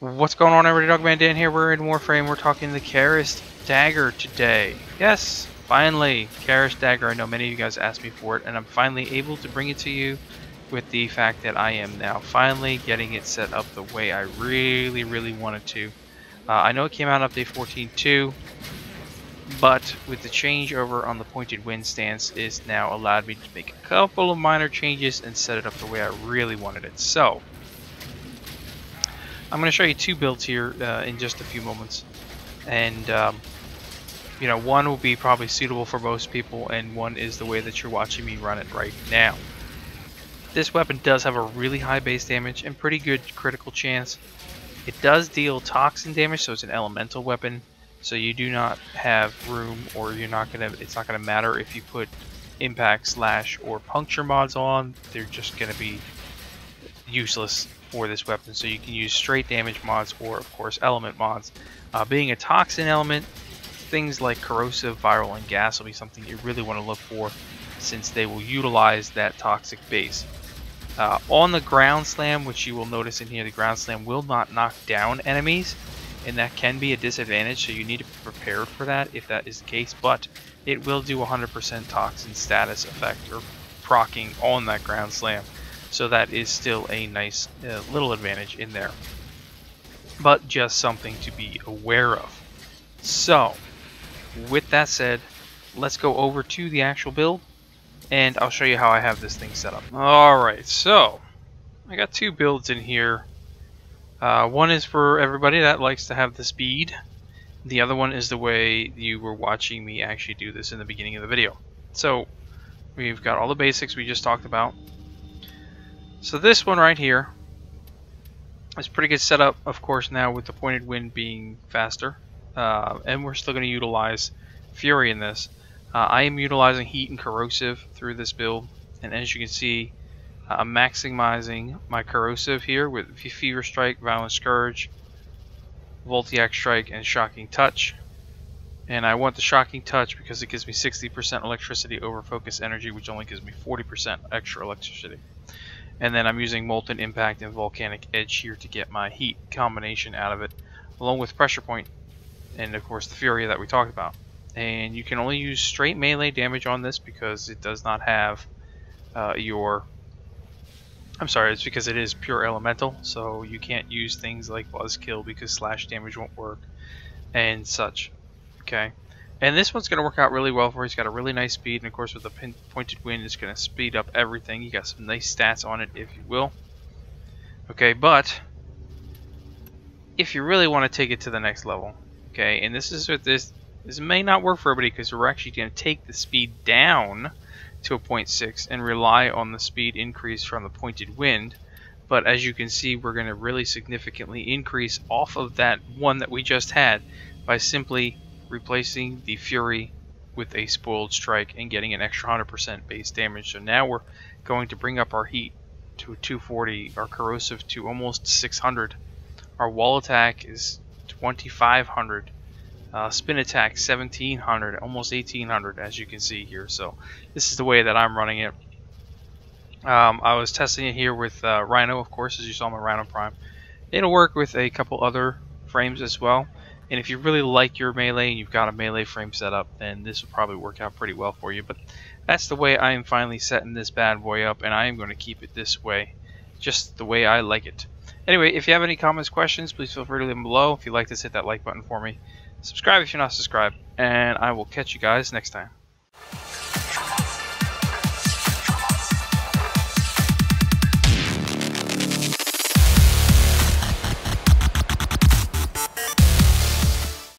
What's going on, everybody? Dogman Dan here. We're in Warframe. We're talking the KARYST Dagger today. Yes, finally, KARYST Dagger. I know many of you guys asked me for it, and I'm finally able to bring it to you with the fact that I am now finally getting it set up the way I really wanted to. I know it came out on update 14.2, but with the changeover on the pointed wind stance, it's now allowed me to make a couple of minor changes and set it up the way I really wanted it. So I'm going to show you two builds here in just a few moments, and you know, one will be probably suitable for most people, and one is the way that you're watching me run it right now. This weapon does have a really high base damage and pretty good critical chance. It does deal toxin damage, so it's an elemental weapon, so you do not have room, or it's not gonna matter if you put impact, slash, or puncture mods on. They're just gonna be useless for this weapon, so you can use straight damage mods or of course element mods. Being a toxin element, things like corrosive, viral, and gas will be something you really want to look for, since they will utilize that toxic base. On the ground slam, which you will notice in here, the ground slam will not knock down enemies, and that can be a disadvantage, so you need to be prepared for that if that is the case, but it will do 100% toxin status effect or proccing on that ground slam. So that is still a nice little advantage in there, but just something to be aware of. So with that said, let's go over to the actual build, and I'll show you how I have this thing set up. Alright, so I got two builds in here. One is for everybody that likes to have the speed. The other one is the way you were watching me actually do this in the beginning of the video. So we've got all the basics we just talked about. So this one right here is pretty good setup, of course, now with the pointed wind being faster, and we're still going to utilize fury in this. I am utilizing heat and corrosive through this build, and as you can see, I'm maximizing my corrosive here with Fever Strike, Violent Scourge, Voltiac Strike, and Shocking Touch. And I want the Shocking Touch because it gives me 60% electricity over focus energy, which only gives me 40% extra electricity. And then I'm using Molten Impact and Volcanic Edge here to get my heat combination out of it, along with Pressure Point, and of course the Fury that we talked about. And you can only use straight melee damage on this because it does not have it's because it is pure elemental, so you can't use things like Buzzkill because slash damage won't work and such. Okay. And this one's going to work out really well for you. It's got a really nice speed, and of course with the pointed wind, it's going to speed up everything. You got some nice stats on it, if you will. Okay, but if you really want to take it to the next level, okay, and this is what this may not work for everybody, because we're actually going to take the speed down to a 0.6 and rely on the speed increase from the pointed wind. But as you can see, we're going to really significantly increase off of that one that we just had by simply replacing the Fury with a Spoiled Strike and getting an extra 100% base damage. So now we're going to bring up our heat to 240, our corrosive to almost 600, our wall attack is 2500, spin attack 1700, almost 1800, as you can see here. So this is the way that I'm running it. I was testing it here with Rhino, of course, as you saw my Rhino Prime. It'll work with a couple other frames as well. And if you really like your melee and you've got a melee frame set up, then this will probably work out pretty well for you. But that's the way I am finally setting this bad boy up, and I am going to keep it this way, just the way I like it. Anyway, if you have any comments, questions, please feel free to leave them below. If you like this, hit that like button for me. Subscribe if you're not subscribed, and I will catch you guys next time.